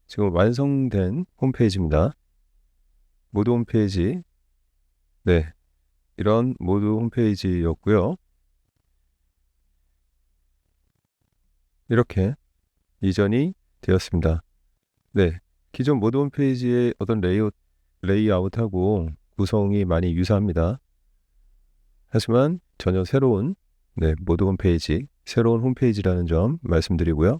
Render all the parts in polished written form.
지금 완성된 홈페이지입니다. 모드 홈페이지. 네, 이런 모드 홈페이지였고요. 이렇게 이전이 되었습니다. 네, 기존 모드 홈페이지의 어떤 레이아웃하고 구성이 많이 유사합니다. 하지만 전혀 새로운 모드 홈페이지, 새로운 홈페이지라는 점 말씀드리고요.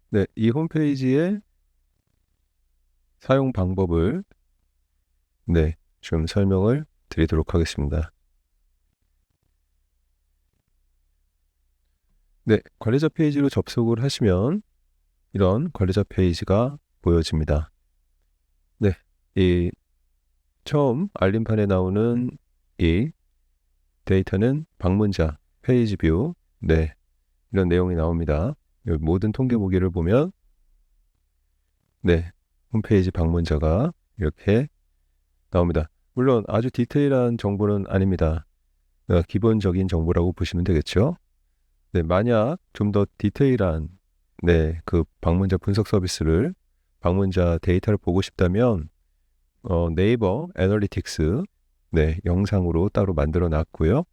네, 이 홈페이지의 사용 방법을 좀 설명을 드리도록 하겠습니다. 네, 관리자 페이지로 접속을 하시면 이런 관리자 페이지가 보여집니다. 네, 이 처음 알림판에 나오는 이 데이터는 방문자, 페이지 뷰, 이런 내용이 나옵니다. 여기 모든 통계 보기를 보면 홈페이지 방문자가 이렇게 나옵니다. 물론 아주 디테일한 정보는 아닙니다. 기본적인 정보라고 보시면 되겠죠. 만약 좀 더 디테일한 그 방문자 분석 서비스를 방문자 데이터를 보고 싶다면 네이버 애널리틱스 영상으로 따로 만들어 놨고요.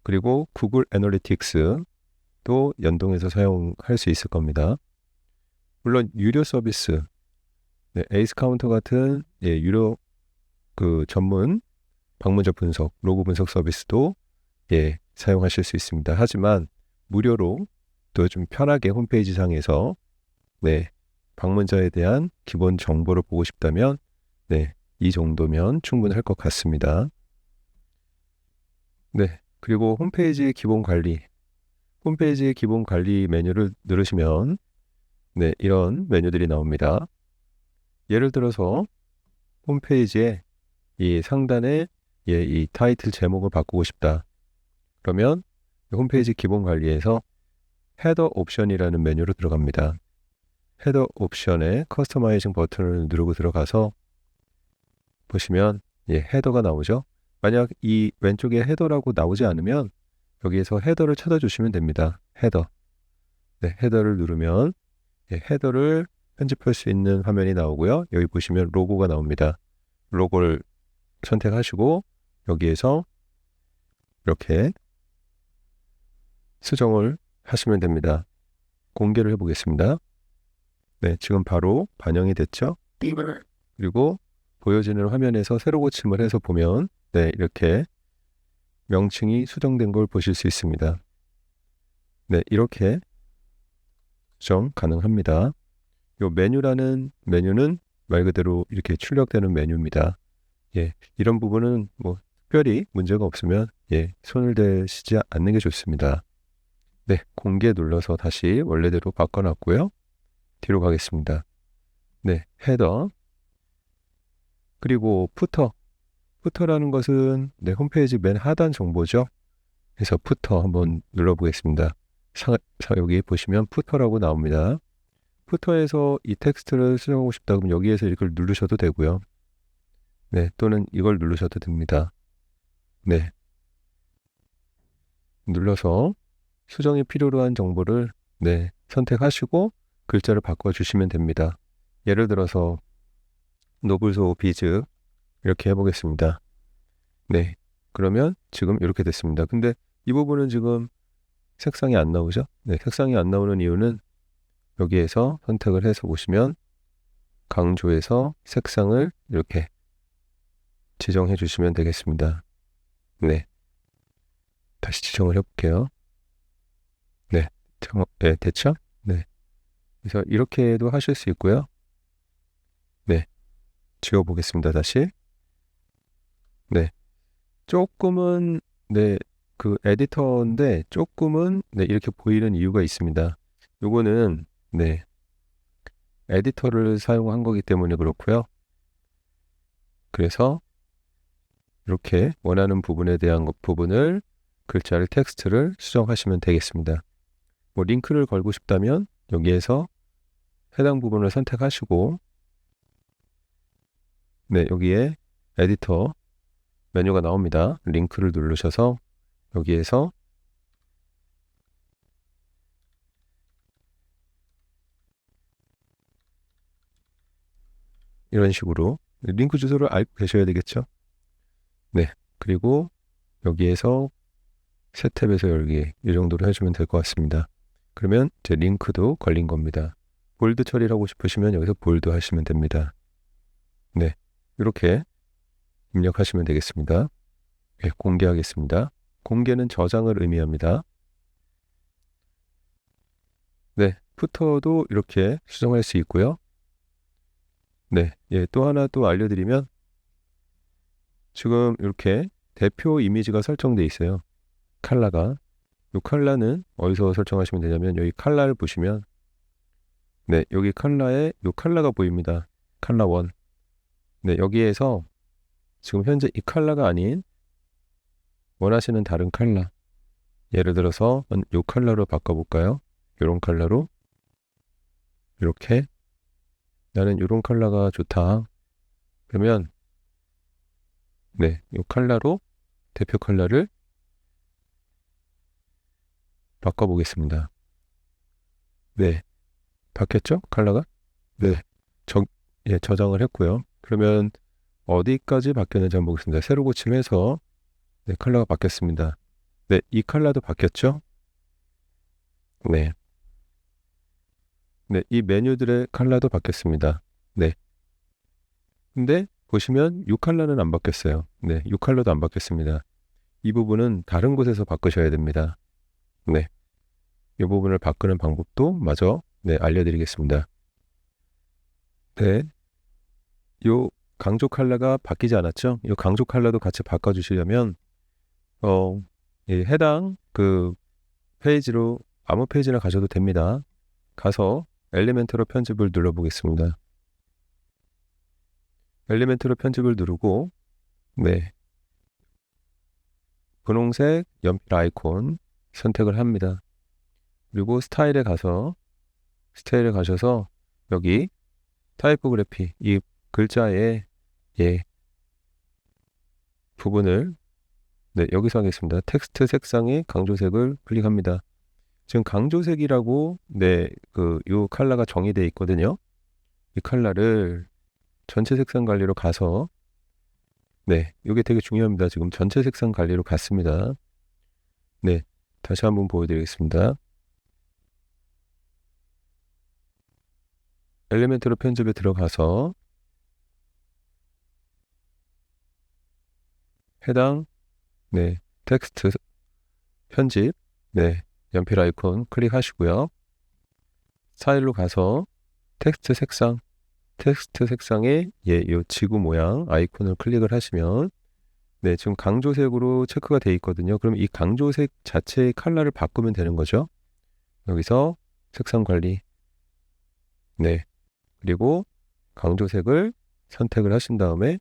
그리고 구글 애널리틱스도 연동해서 사용할 수 있을 겁니다. 물론 유료 서비스 에이스 카운터 같은 유료 그 전문 방문자 분석, 로그 분석 서비스도 사용하실 수 있습니다. 하지만 무료로 또 좀 편하게 홈페이지 상에서 방문자에 대한 기본 정보를 보고 싶다면 이 정도면 충분할 것 같습니다. 그리고 홈페이지의 기본 관리 메뉴를 누르시면 이런 메뉴들이 나옵니다. 예를 들어서 홈페이지에 이 상단에 이 타이틀 제목을 바꾸고 싶다. 그러면 홈페이지 기본 관리에서 헤더 옵션이라는 메뉴로 들어갑니다. 헤더 옵션에 커스터마이징 버튼을 누르고 들어가서 보시면 헤더가 나오죠. 만약 이 왼쪽에 헤더라고 나오지 않으면 여기에서 헤더를 찾아주시면 됩니다. 헤더를 누르면 헤더를 편집할 수 있는 화면이 나오고요. 여기 보시면 로고가 나옵니다. 로고를 선택하시고 여기에서 이렇게 수정을 하시면 됩니다. 공개를 해보겠습니다. 지금 바로 반영이 됐죠? 그리고 보여지는 화면에서 세로 고침을 해서 보면 이렇게 명칭이 수정된 걸 보실 수 있습니다. 이렇게 수정 가능합니다. 이 메뉴라는 메뉴는 말 그대로 이렇게 출력되는 메뉴입니다. 이런 부분은 뭐 특별히 문제가 없으면 손을 대시지 않는 게 좋습니다. 공개 눌러서 다시 원래대로 바꿔놨고요. 뒤로 가겠습니다. 헤더 그리고 푸터라는 것은 홈페이지 맨 하단 정보죠. 그래서 푸터 한번 눌러보겠습니다. 여기 보시면 푸터라고 나옵니다. 푸터에서 이 텍스트를 수정하고 싶다 그러면 여기에서 이걸 누르셔도 되고요. 또는 이걸 누르셔도 됩니다. 눌러서 수정이 필요로 한 정보를 선택하시고 글자를 바꿔주시면 됩니다. 예를 들어서 노블소 비즈 이렇게 해보겠습니다. 그러면 지금 이렇게 됐습니다. 근데 이 부분은 지금 색상이 안 나오죠? 색상이 안 나오는 이유는 여기에서 선택을 해서 보시면 강조해서 색상을 이렇게 지정해 주시면 되겠습니다. 다시 지정을 해볼게요. 됐죠? 그래서 이렇게도 하실 수 있고요. 지워보겠습니다. 다시. 조금은 그 에디터인데 조금은 이렇게 보이는 이유가 있습니다. 요거는 에디터를 사용한 거기 때문에 그렇고요. 그래서 이렇게 원하는 부분에 대한 부분을 글자를 텍스트를 수정하시면 되겠습니다. 뭐 링크를 걸고 싶다면 여기에서 해당 부분을 선택하시고 여기에 에디터 메뉴가 나옵니다. 링크를 누르셔서 여기에서 이런 식으로 링크 주소를 알고 계셔야 되겠죠. 네, 그리고 여기에서 새 탭에서 열기 이 정도로 해주면 될 것 같습니다. 그러면 제 링크도 걸린 겁니다. 볼드 처리하고 싶으시면 여기서 볼드 하시면 됩니다. 네, 이렇게 입력하시면 되겠습니다. 네, 공개하겠습니다. 공개는 저장을 의미합니다. 네, 푸터도 이렇게 수정할 수 있고요. 네, 또 하나 또 알려드리면 지금 이렇게 대표 이미지가 설정되어 있어요. 컬러가. 이 컬러는 어디서 설정하시면 되냐면 여기 컬러를 보시면 네, 여기 컬러에 이 컬러가 보입니다. 컬러 1. 네, 여기에서 지금 현재 이 컬러가 아닌 원하시는 다른 컬러, 예를 들어서 이 컬러로 바꿔볼까요? 이런 컬러로 이렇게 나는 이런 컬러가 좋다. 그러면 네, 이 컬러로 대표 컬러를 바꿔보겠습니다. 네, 바뀌었죠? 컬러가? 네, 저장을 했고요. 그러면 어디까지 바뀌었는지 한번 보겠습니다. 새로 고침해서 네, 컬러가 바뀌었습니다. 네, 이 컬러도 바뀌었죠? 네. 네, 이 메뉴들의 컬러도 바뀌었습니다. 네. 근데 보시면 이 컬러는 안 바뀌었어요. 네, 이 컬러도 안 바뀌었습니다. 이 부분은 다른 곳에서 바꾸셔야 됩니다. 네. 이 부분을 바꾸는 방법도 마저 네, 알려드리겠습니다. 네. 이 강조 컬러가 바뀌지 않았죠? 이 강조 컬러도 같이 바꿔주시려면 해당 그 페이지로 아무 페이지나 가셔도 됩니다. 가서 엘리멘트로 편집을 눌러보겠습니다. 엘리멘트로 편집을 누르고 네, 분홍색 연필 아이콘 선택을 합니다. 그리고 스타일에 가셔서 여기 타이포그래피 이 글자의 부분을 네, 여기서 하겠습니다. 텍스트 색상의 강조색을 클릭합니다. 지금 강조색이라고 네, 요 컬러가 정의되어 있거든요. 이 컬러를 전체 색상 관리로 가서 네, 이게 되게 중요합니다. 지금 전체 색상 관리로 갔습니다. 네, 다시 한번 보여드리겠습니다. 엘리멘트로 편집에 들어가서 해당 네, 텍스트 편집 네, 연필 아이콘 클릭하시고요. 스타일로 가서 텍스트 색상에 이 지구 모양 아이콘을 클릭을 하시면 네, 지금 강조색으로 체크가 되어 있거든요. 그럼 이 강조색 자체의 컬러를 바꾸면 되는 거죠. 여기서 색상 관리 네, 그리고 강조색을 선택을 하신 다음에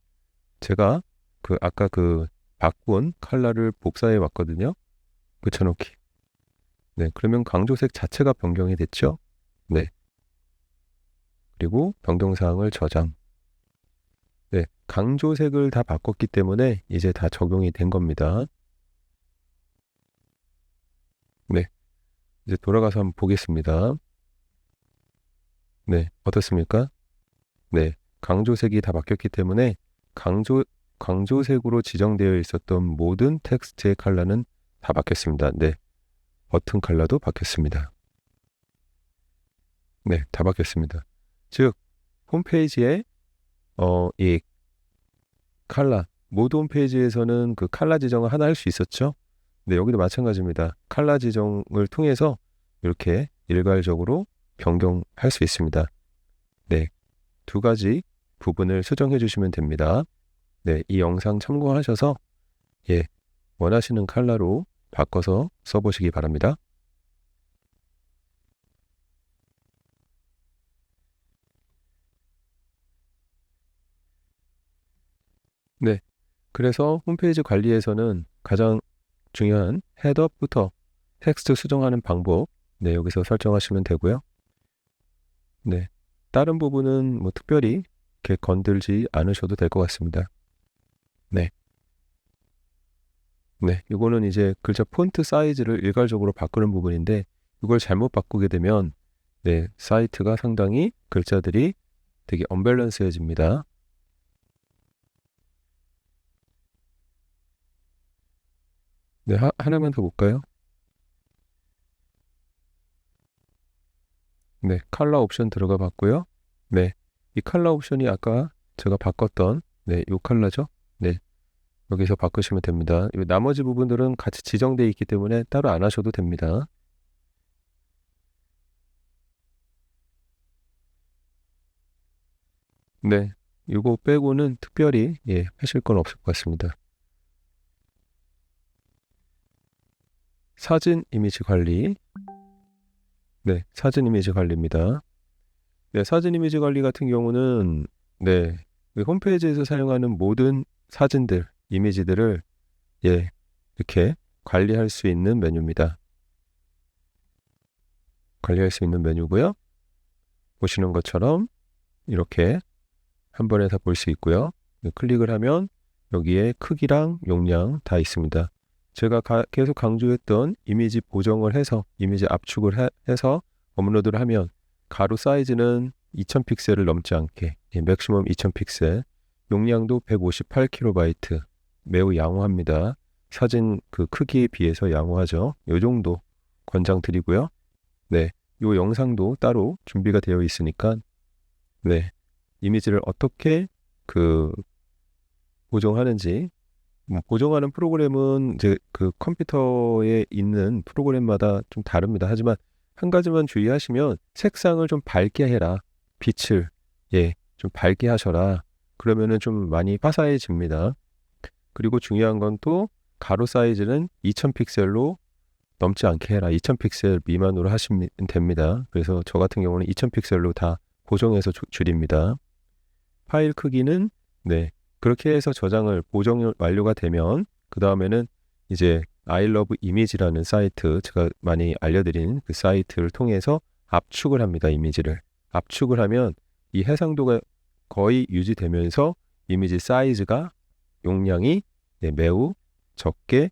제가 아까 바꾼 컬러를 복사해 왔거든요. 붙여놓기. 네, 그러면 강조색 자체가 변경이 됐죠. 네. 그리고 변경사항을 저장. 네, 강조색을 다 바꿨기 때문에 이제 다 적용이 된 겁니다. 네, 이제 돌아가서 한번 보겠습니다. 네, 어떻습니까? 네, 강조색이 다 바뀌었기 때문에 강조색으로 지정되어 있었던 모든 텍스트의 컬러는 다 바뀌었습니다. 네, 버튼 컬러도 바뀌었습니다. 네, 다 바뀌었습니다. 즉, 홈페이지에 이 컬러, 모드 홈페이지에서는 그 컬러 지정을 하나 할 수 있었죠. 네, 여기도 마찬가지입니다. 컬러 지정을 통해서 이렇게 일괄적으로 변경할 수 있습니다. 네, 두 가지 부분을 수정해 주시면 됩니다. 네, 이 영상 참고하셔서 원하시는 컬러로 바꿔서 써보시기 바랍니다. 네, 그래서 홈페이지 관리에서는 가장 중요한 헤더부터 텍스트 수정하는 방법 네, 여기서 설정하시면 되고요. 네, 다른 부분은 뭐 특별히 이렇게 건들지 않으셔도 될 것 같습니다. 네. 네, 이거는 이제 글자 폰트 사이즈를 일괄적으로 바꾸는 부분인데 이걸 잘못 바꾸게 되면 네, 사이트가 상당히 글자들이 되게 언밸런스해집니다. 네, 하나만 더 볼까요? 네, 컬러 옵션 들어가 봤고요. 네, 이 컬러 옵션이 아까 제가 바꿨던 네, 이 컬러죠. 네, 여기서 바꾸시면 됩니다. 이 나머지 부분들은 같이 지정되어 있기 때문에 따로 안 하셔도 됩니다. 네, 이거 빼고는 특별히 하실 건 없을 것 같습니다. 사진 이미지 관리. 네, 사진 이미지 관리입니다. 네, 사진 이미지 관리 같은 경우는 네, 그 홈페이지에서 사용하는 모든 사진들, 이미지들을 이렇게 관리할 수 있는 메뉴입니다. 관리할 수 있는 메뉴고요. 보시는 것처럼 이렇게 한 번에 다 볼 수 있고요. 클릭을 하면 여기에 크기랑 용량 다 있습니다. 제가 계속 강조했던 이미지 보정을 해서 이미지 압축을 해서 업로드를 하면 가로 사이즈는 2000픽셀을 넘지 않게 맥시멈 2000픽셀, 용량도 158KB, 매우 양호합니다. 사진 그 크기에 비해서 양호하죠. 이 정도 권장드리고요. 네, 이 영상도 따로 준비가 되어 있으니까 네, 이미지를 어떻게 그 보정하는지 보정하는 프로그램은 이제 그 컴퓨터에 있는 프로그램마다 좀 다릅니다. 하지만 한 가지만 주의하시면 색상을 좀 밝게 해라. 빛을 좀 밝게 하셔라. 그러면은 좀 많이 화사해집니다. 그리고 중요한 건 또 가로 사이즈는 2000픽셀로 넘지 않게 해라. 2000픽셀 미만으로 하시면 됩니다. 그래서 저 같은 경우는 2000픽셀로 다 보정해서 줄입니다. 파일 크기는 그렇게 해서 저장을 보정 완료가 되면 그 다음에는 이제 iLoveImage라는 사이트, 제가 많이 알려드린 그 사이트를 통해서 압축을 합니다. 이미지를 압축을 하면 이 해상도가 거의 유지되면서 이미지 사이즈가 용량이 매우 적게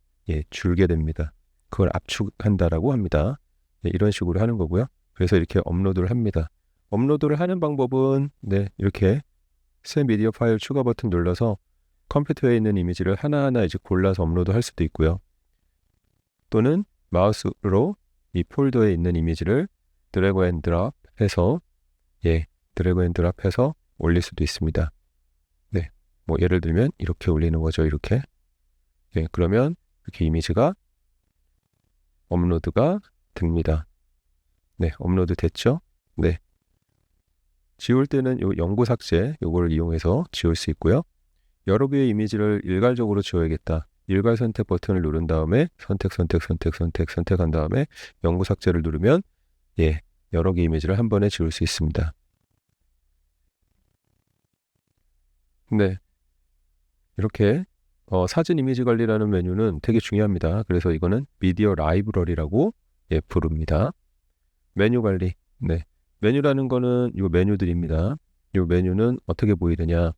줄게 됩니다. 그걸 압축한다라고 합니다. 이런 식으로 하는 거고요. 그래서 이렇게 업로드를 합니다. 업로드를 하는 방법은 이렇게 새 미디어 파일 추가 버튼 눌러서 컴퓨터에 있는 이미지를 하나하나 이제 골라서 업로드 할 수도 있고요. 또는 마우스로 이 폴더에 있는 이미지를 드래그 앤 드랍 해서 드래그 앤 드랍 해서 올릴 수도 있습니다. 네, 뭐 예를 들면 이렇게 올리는 거죠. 이렇게. 그러면 이렇게 이미지가 업로드가 됩니다. 네, 업로드 됐죠? 네. 지울 때는 요 연고 삭제 요거를 이용해서 지울 수 있고요. 여러 개의 이미지를 일괄적으로 지워야겠다. 일괄 선택 버튼을 누른 다음에 선택한 다음에 연고 삭제를 누르면 여러 개 이미지를 한 번에 지울 수 있습니다. 네, 이렇게 사진 이미지 관리라는 메뉴는 되게 중요합니다. 그래서 이거는 미디어 라이브러리라고 부릅니다. 메뉴 관리. 네, 메뉴라는 거는 이 메뉴들입니다. 이 메뉴는 어떻게 보이느냐?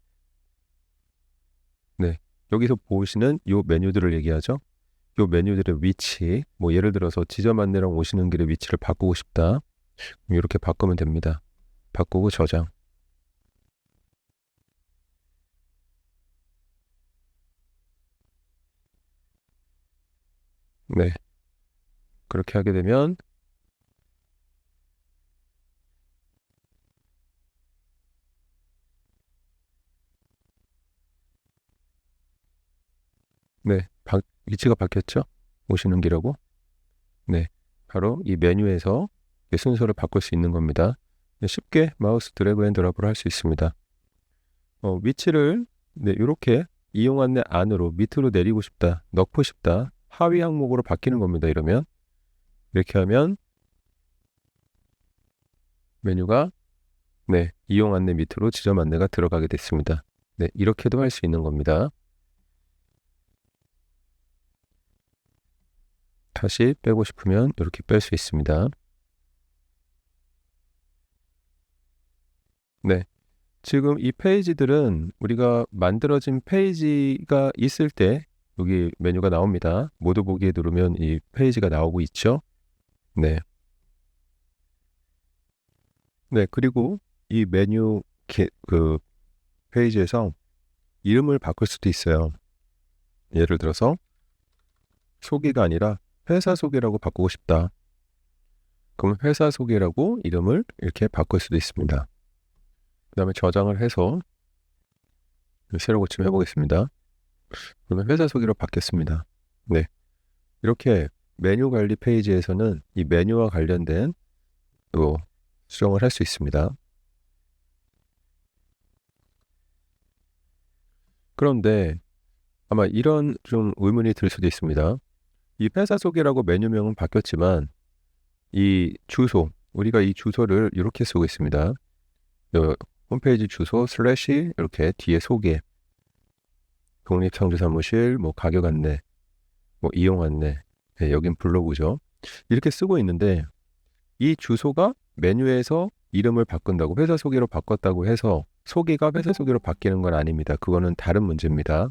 네, 여기서 보시는 이 메뉴들을 얘기하죠. 이 메뉴들의 위치, 뭐 예를 들어서 지점 안내랑 오시는 길의 위치를 바꾸고 싶다. 이렇게 바꾸면 됩니다. 바꾸고 저장. 네, 그렇게 하게 되면 위치가 바뀌었죠? 오시는 길하고. 네, 바로 이 메뉴에서 순서를 바꿀 수 있는 겁니다. 쉽게 마우스 드래그 앤 드랍을 할 수 있습니다. 위치를 이렇게 이용 안내 안으로 밑으로 내리고 싶다, 넣고 싶다, 하위 항목으로 바뀌는 겁니다. 이러면 이렇게 하면 메뉴가 이용 안내 밑으로 지점 안내가 들어가게 됐습니다. 이렇게도 할 수 있는 겁니다. 다시 빼고 싶으면 이렇게 뺄 수 있습니다. 지금 이 페이지들은 우리가 만들어진 페이지가 있을 때 여기 메뉴가 나옵니다. 모두 보기에 누르면 이 페이지가 나오고 있죠. 그리고 이 메뉴 그 페이지에서 이름을 바꿀 수도 있어요. 예를 들어서 소개가 아니라 회사 소개라고 바꾸고 싶다. 그럼 회사 소개라고 이름을 이렇게 바꿀 수도 있습니다. 그 다음에 저장을 해서 새로 고침 해보겠습니다. 그러면 회사 소개로 바뀌었습니다. 네, 이렇게 메뉴 관리 페이지에서는 이 메뉴와 관련된 또 수정을 할 수 있습니다. 그런데 아마 이런 좀 의문이 들 수도 있습니다. 이 회사 소개라고 메뉴명은 바뀌었지만 이 주소, 우리가 이 주소를 이렇게 쓰고 있습니다. 홈페이지 주소 슬래시 이렇게 뒤에 소개, 독립창조사무실, 뭐 가격 안내, 뭐 이용 안내, 네, 여긴 블로그죠. 이렇게 쓰고 있는데 이 주소가 메뉴에서 이름을 바꾼다고 회사 소개로 바꿨다고 해서 소개가 회사 소개로 바뀌는 건 아닙니다. 그거는 다른 문제입니다.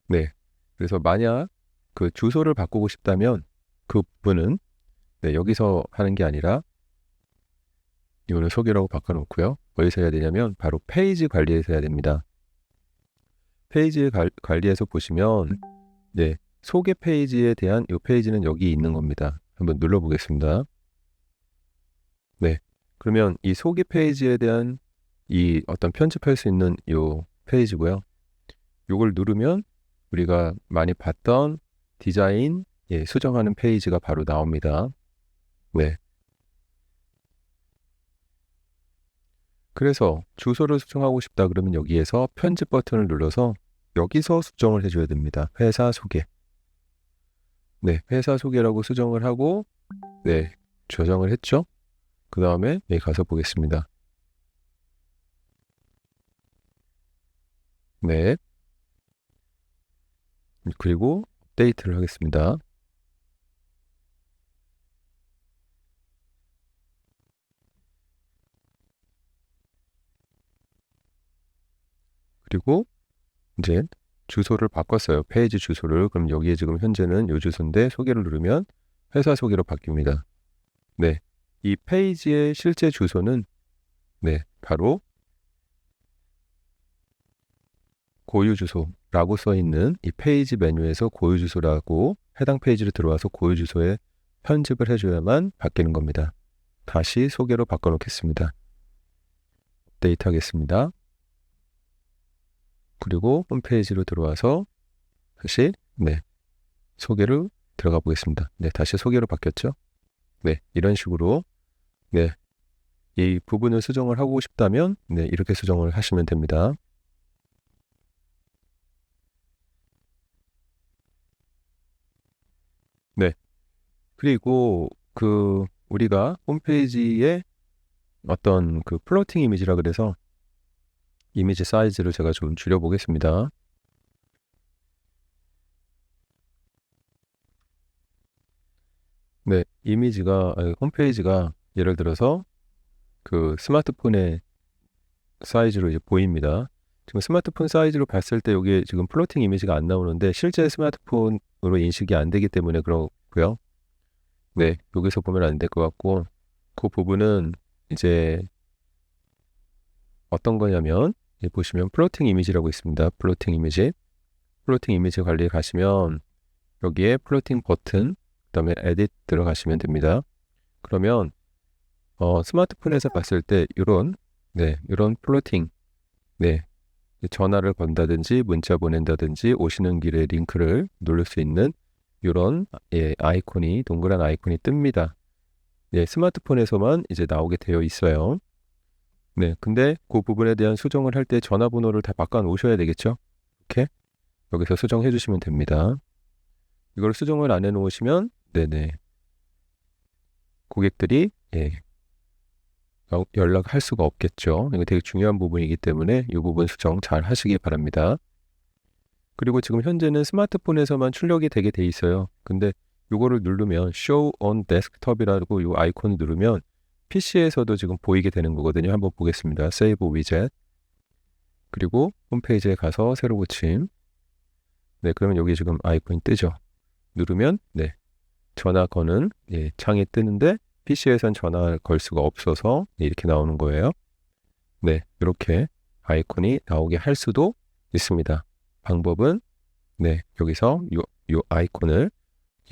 네, 그래서 만약 그 주소를 바꾸고 싶다면 그 부분은 네, 여기서 하는 게 아니라 이거는 소개라고 바꿔놓고요. 어디서 해야 되냐면 바로 페이지 관리에서 해야 됩니다. 페이지 관리에서 보시면 네, 소개 페이지에 대한 이 페이지는 여기 있는 겁니다. 한번 눌러보겠습니다. 네, 그러면 이 소개 페이지에 대한 이 어떤 편집할 수 있는 이 페이지고요. 이걸 누르면 우리가 많이 봤던 디자인 수정하는 페이지가 바로 나옵니다. 네. 그래서 주소를 수정하고 싶다 그러면 여기에서 편집 버튼을 눌러서 여기서 수정을 해줘야 됩니다. 회사 소개. 네, 회사 소개라고 수정을 하고 네, 저장을 했죠. 그 다음에 여기 가서 보겠습니다. 네. 그리고 업데이트를 하겠습니다. 그리고 이제 주소를 바꿨어요. 페이지 주소를. 그럼 여기에 지금 현재는 이 주소인데 소개를 누르면 회사 소개로 바뀝니다. 네, 이 페이지의 실제 주소는 네, 바로 고유 주소라고 써 있는 이 페이지 메뉴에서 고유 주소라고 해당 페이지로 들어와서 고유 주소에 편집을 해줘야만 바뀌는 겁니다. 다시 소개로 바꿔놓겠습니다. 업데이트 하겠습니다. 그리고 홈페이지로 들어와서 다시 네, 소개로 들어가 보겠습니다. 네, 다시 소개로 바뀌었죠? 네, 이런 식으로 네, 이 부분을 수정을 하고 싶다면 네, 이렇게 수정을 하시면 됩니다. 네, 그리고 그 우리가 홈페이지에 어떤 그 플로팅 이미지라 그래서 이미지 사이즈를 제가 좀 줄여보겠습니다. 네, 홈페이지가 예를 들어서 그 스마트폰의 사이즈로 이제 보입니다. 지금 스마트폰 사이즈로 봤을 때 여기에 지금 플로팅 이미지가 안 나오는데 실제 스마트폰으로 인식이 안 되기 때문에 그렇고요. 네, 여기서 보면 안 될 것 같고 그 부분은 이제 어떤 거냐면 보시면 플로팅 이미지라고 있습니다. 플로팅 이미지. 플로팅 이미지 관리에 가시면 여기에 플로팅 버튼 그다음에 에딧 들어가시면 됩니다. 그러면 스마트폰에서 봤을 때 이런 플로팅 전화를 건다든지 문자 보낸다든지 오시는 길에 링크를 누를 수 있는 이런 아이콘이 동그란 아이콘이 뜹니다. 네, 스마트폰에서만 이제 나오게 되어 있어요. 네, 근데 그 부분에 대한 수정을 할 때 전화번호를 다 바꿔 놓으셔야 되겠죠? 이렇게 여기서 수정해 주시면 됩니다. 이걸 수정을 안 해 놓으시면 네네 고객들이 연락할 수가 없겠죠. 이거 되게 중요한 부분이기 때문에 이 부분 수정 잘 하시기 바랍니다. 그리고 지금 현재는 스마트폰에서만 출력이 되게 돼 있어요. 근데 이거를 누르면 Show on Desktop이라고 이 아이콘을 누르면 PC에서도 지금 보이게 되는 거거든요. 한번 보겠습니다. Save Widget. 그리고 홈페이지에 가서 새로 고침. 네, 그러면 여기 지금 아이콘이 뜨죠. 누르면 네, 전화 거는 창이 뜨는데 PC에선 전화 걸 수가 없어서 이렇게 나오는 거예요. 네, 이렇게 아이콘이 나오게 할 수도 있습니다. 방법은 네, 여기서 요 아이콘을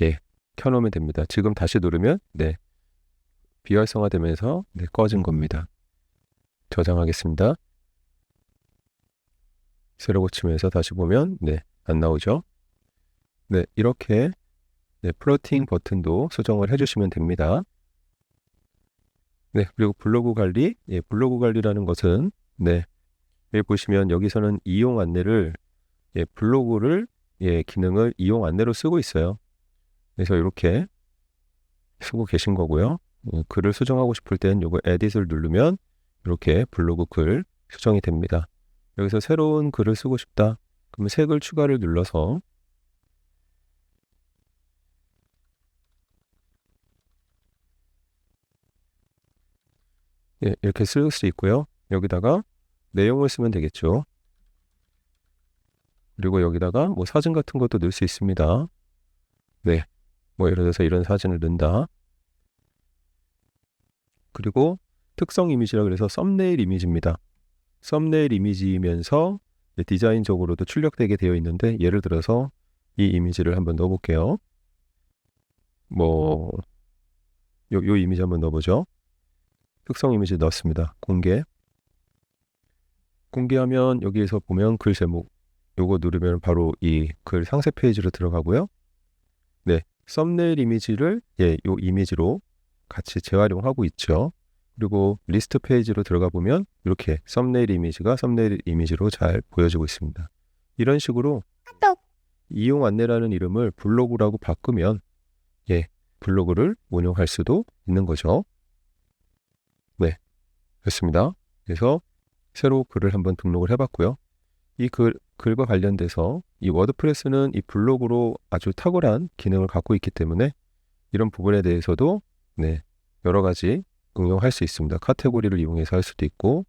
예, 켜놓으면 됩니다. 지금 다시 누르면 네, 비활성화되면서 네, 꺼진 겁니다. 저장하겠습니다. 새로 고치면서 다시 보면 네, 안 나오죠? 네, 이렇게 네, 플로팅 버튼도 수정을 해주시면 됩니다. 네, 그리고 블로그 관리, 예, 블로그 관리라는 것은 네, 여기 보시면 여기서는 이용 안내를 예, 블로그를 예, 기능을 이용 안내로 쓰고 있어요. 그래서 이렇게 쓰고 계신 거고요. 글을 수정하고 싶을 땐 요거 에딧을 누르면 이렇게 블로그 글 수정이 됩니다. 여기서 새로운 글을 쓰고 싶다. 그러면 새 글 추가를 눌러서 예, 이렇게 쓸 수 있고요. 여기다가 내용을 쓰면 되겠죠. 그리고 여기다가 뭐 사진 같은 것도 넣을 수 있습니다. 네, 뭐 예를 들어서 이런 사진을 넣는다. 그리고 특성 이미지라 그래서 썸네일 이미지입니다. 썸네일 이미지이면서 디자인적으로도 출력되게 되어 있는데 예를 들어서 이 이미지를 한번 넣어볼게요. 뭐 요 이미지 한번 넣어보죠. 특성 이미지 넣었습니다. 공개하면 여기에서 보면 글 제목 요거 누르면 바로 이 글 상세 페이지로 들어가고요. 네, 썸네일 이미지를 예, 요 이미지로 같이 재활용하고 있죠. 그리고 리스트 페이지로 들어가 보면 이렇게 썸네일 이미지가 썸네일 이미지로 잘 보여지고 있습니다. 이런 식으로 이용 안내라는 이름을 블로그라고 바꾸면 예, 블로그를 운영할 수도 있는 거죠. 네, 그렇습니다. 그래서 새로 글을 한번 등록을 해봤고요. 이 글과 관련돼서 이 워드프레스는 이 블로그로 아주 탁월한 기능을 갖고 있기 때문에 이런 부분에 대해서도 네, 여러 가지 응용할 수 있습니다. 카테고리를 이용해서 할 수도 있고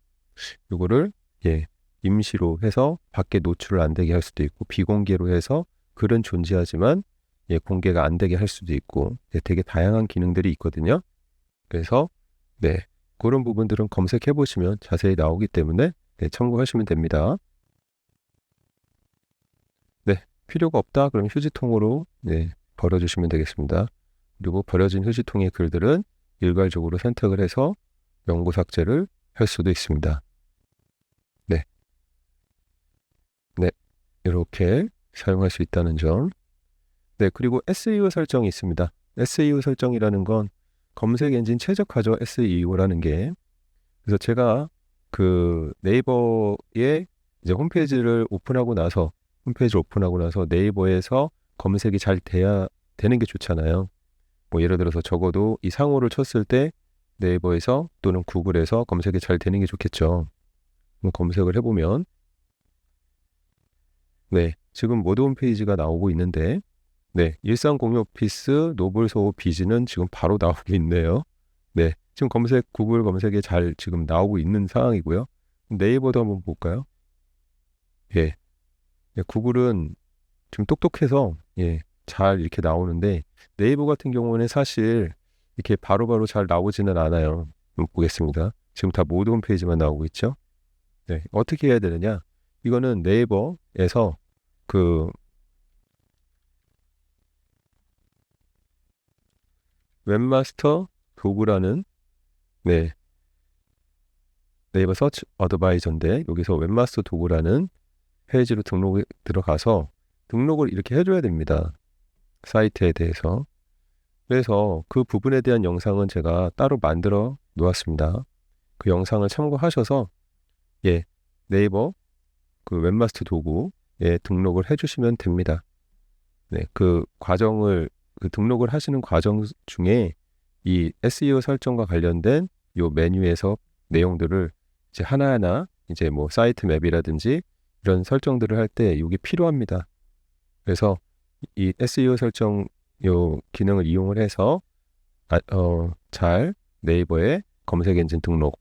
이거를 예, 임시로 해서 밖에 노출을 안 되게 할 수도 있고 비공개로 해서 글은 존재하지만 예, 공개가 안 되게 할 수도 있고 예, 되게 다양한 기능들이 있거든요. 그래서 네, 그런 부분들은 검색해 보시면 자세히 나오기 때문에 네, 참고하시면 됩니다. 네, 필요가 없다 그럼 휴지통으로 네, 버려주시면 되겠습니다. 그리고 버려진 휴지통의 글들은 일괄적으로 선택을 해서 명부 삭제를 할 수도 있습니다. 네, 네, 이렇게 사용할 수 있다는 점. 네, 그리고 SEO 설정이 있습니다. SEO 설정이라는 건 검색 엔진 최적화죠. SEO라는 게. 그래서 제가 그 네이버에 이제 홈페이지를 오픈하고 나서 네이버에서 검색이 잘 돼야 되는 게 좋잖아요. 뭐 예를 들어서 적어도 이 상호를 쳤을 때 네이버에서 또는 구글에서 검색이 잘 되는 게 좋겠죠. 그럼 검색을 해보면 네, 지금 모드 홈페이지가 나오고 있는데 네, 일상 공유 오피스 노블소호 비즈는 지금 바로 나오고 있네요. 네, 지금 구글 검색에 잘 지금 나오고 있는 상황이고요. 네이버도 한번 볼까요? 예, 예, 구글은 좀 똑똑해서 예, 잘 이렇게 나오는데 네이버 같은 경우는 사실 이렇게 바로바로 잘 나오지는 않아요. 한번 보겠습니다. 지금 다 모드 홈페이지만 나오고 있죠. 네, 어떻게 해야 되느냐? 이거는 네이버에서 그 웹마스터 도구라는 네, 네이버 서치 어드바이저인데 여기서 웹마스터 도구라는 페이지로 들어가서 등록을 이렇게 해줘야 됩니다. 사이트에 대해서. 그래서 그 부분에 대한 영상은 제가 따로 만들어 놓았습니다. 그 영상을 참고하셔서 예, 네이버 그 웹마스터 도구에 등록을 해주시면 됩니다. 네, 그 등록을 하시는 과정 중에 이 SEO 설정과 관련된 요 메뉴에서 내용들을 이제 하나하나 이제 뭐 사이트 맵이라든지 이런 설정들을 할 때 이게 필요합니다. 그래서 이 SEO 설정 요 기능을 이용을 해서 잘 네이버에 검색 엔진 등록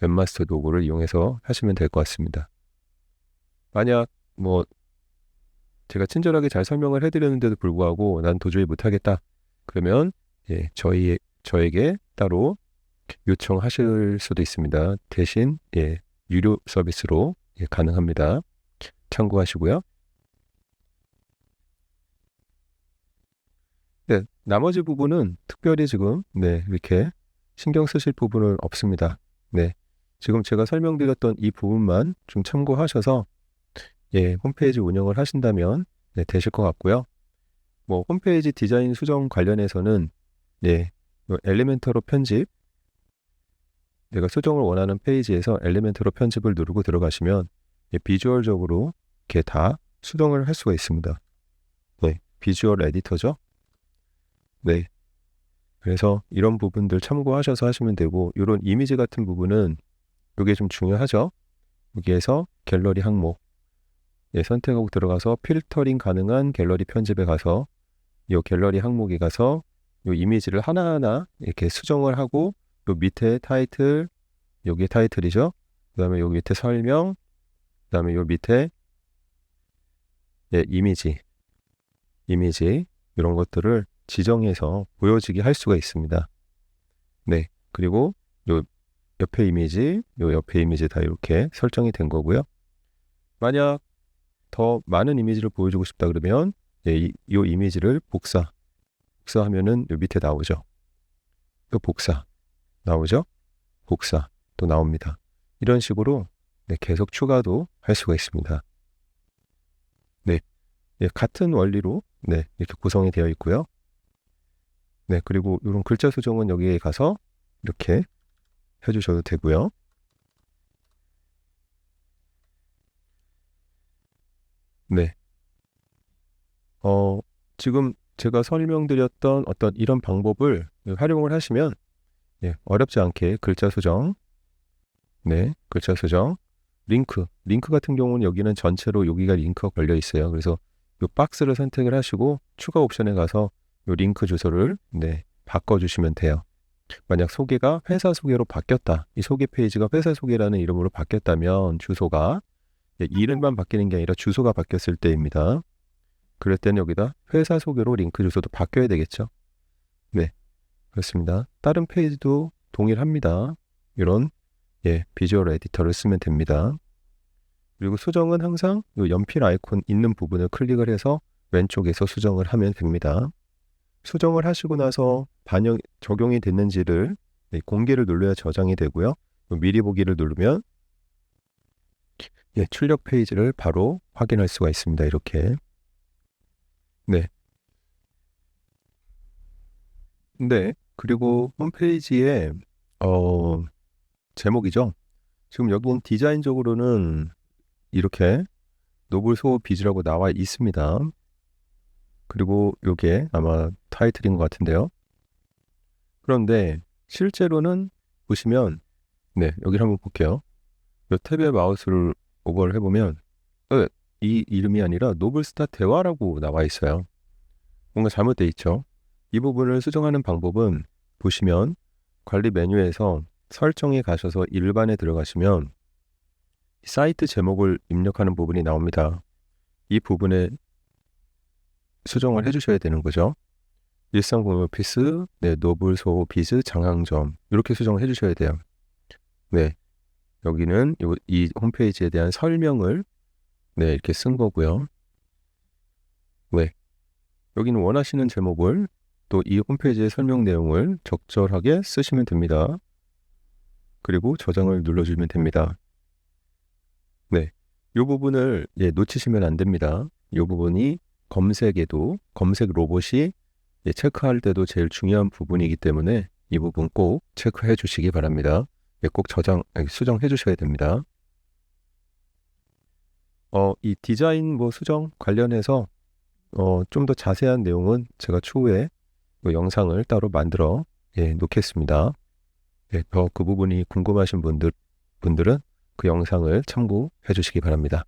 웹마스터 도구를 이용해서 하시면 될 것 같습니다. 만약 뭐 제가 친절하게 잘 설명을 해드렸는데도 불구하고 난 도저히 못하겠다 그러면 예, 저에게 따로 요청하실 수도 있습니다. 대신 예, 유료 서비스로 가능합니다. 참고하시고요. 네, 나머지 부분은 특별히 지금 이렇게 신경 쓰실 부분은 없습니다. 네, 지금 제가 설명드렸던 이 부분만 좀 참고하셔서 홈페이지 운영을 하신다면 되실 것 같고요. 뭐 홈페이지 디자인 수정 관련해서는 엘리멘터로 편집, 내가 수정을 원하는 페이지에서 엘리멘터로 편집을 누르고 들어가시면 비주얼적으로 이렇게 다 수정을 할 수가 있습니다. 비주얼 에디터죠. 그래서 이런 부분들 참고하셔서 하시면 되고, 이런 이미지 같은 부분은 이게 좀 중요하죠. 여기에서 갤러리 항목 선택하고 들어가서 필터링 가능한 갤러리 편집에 가서 이 갤러리 항목에 가서 이 이미지를 하나하나 이렇게 수정을 하고, 요 밑에 타이틀, 여기 타이틀이죠. 그 다음에 여기 밑에 설명, 그 다음에 요 밑에 이미지 이런 것들을 지정해서 보여지게 할 수가 있습니다. 그리고 요 옆에 이미지, 다 이렇게 설정이 된 거고요. 만약 더 많은 이미지를 보여주고 싶다 그러면 이 이미지를 복사하면은 요 밑에 나오죠. 또 복사 나오죠. 복사 또 나옵니다. 이런 식으로 계속 추가도 할 수가 있습니다. 같은 원리로 이렇게 구성이 되어 있고요. 그리고 이런 글자 수정은 여기에 가서 이렇게 해주셔도 되고요. 지금 제가 설명드렸던 어떤 이런 방법을 활용을 하시면 어렵지 않게 글자 수정, 글자 수정, 링크 같은 경우는 여기는 전체로 여기가 링크가 걸려 있어요. 그래서 이 박스를 선택을 하시고 추가 옵션에 가서 이 링크 주소를 바꿔주시면 돼요. 만약 소개가 회사 소개로 바뀌었다, 이 소개 페이지가 회사 소개라는 이름으로 바뀌었다면 주소가 이름만 바뀌는 게 아니라 주소가 바뀌었을 때입니다. 그럴 때는 여기다 회사 소개로 링크 주소도 바뀌어야 되겠죠. 그렇습니다. 다른 페이지도 동일합니다. 이런 비주얼 에디터를 쓰면 됩니다. 그리고 수정은 항상 이 연필 아이콘 있는 부분을 클릭을 해서 왼쪽에서 수정을 하면 됩니다. 수정을 하시고 나서 적용이 됐는지를 공개를 눌러야 저장이 되고요. 미리 보기를 누르면 출력 페이지를 바로 확인할 수가 있습니다. 이렇게. 그리고 홈페이지에 제목이죠. 지금 여기는 디자인적으로는 이렇게 노블소 비즈라고 나와 있습니다. 그리고 이게 아마 타이틀인 것 같은데요. 그런데 실제로는 보시면 여기를 한번 볼게요. 이 탭에 마우스를 오버를 해보면 이 이름이 아니라 노블스타 대화라고 나와 있어요. 뭔가 잘못되어 있죠. 이 부분을 수정하는 방법은 보시면 관리 메뉴에서 설정에 가셔서 일반에 들어가시면 사이트 제목을 입력하는 부분이 나옵니다. 이 부분에 수정을 해주셔야 되는 거죠. 일상공유오피스, 노블소 비즈 장항점 이렇게 수정을 해주셔야 돼요. 여기는 이 홈페이지에 대한 설명을 이렇게 쓴 거고요. 여기는 원하시는 제목을 또 이 홈페이지의 설명 내용을 적절하게 쓰시면 됩니다. 그리고 저장을 눌러주면 됩니다. 이 부분을 놓치시면 안 됩니다. 이 부분이 검색에도 검색 로봇이 체크할 때도 제일 중요한 부분이기 때문에 이 부분 꼭 체크해 주시기 바랍니다. 꼭 수정해 주셔야 됩니다. 이 디자인 수정 관련해서 좀 더 자세한 내용은 제가 추후에 영상을 따로 만들어 놓겠습니다. 더 그 부분이 궁금하신 분들은 그 영상을 참고해 주시기 바랍니다.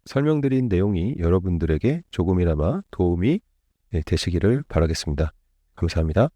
설명드린 내용이 여러분들에게 조금이나마 도움이 되시기를 바라겠습니다. 감사합니다.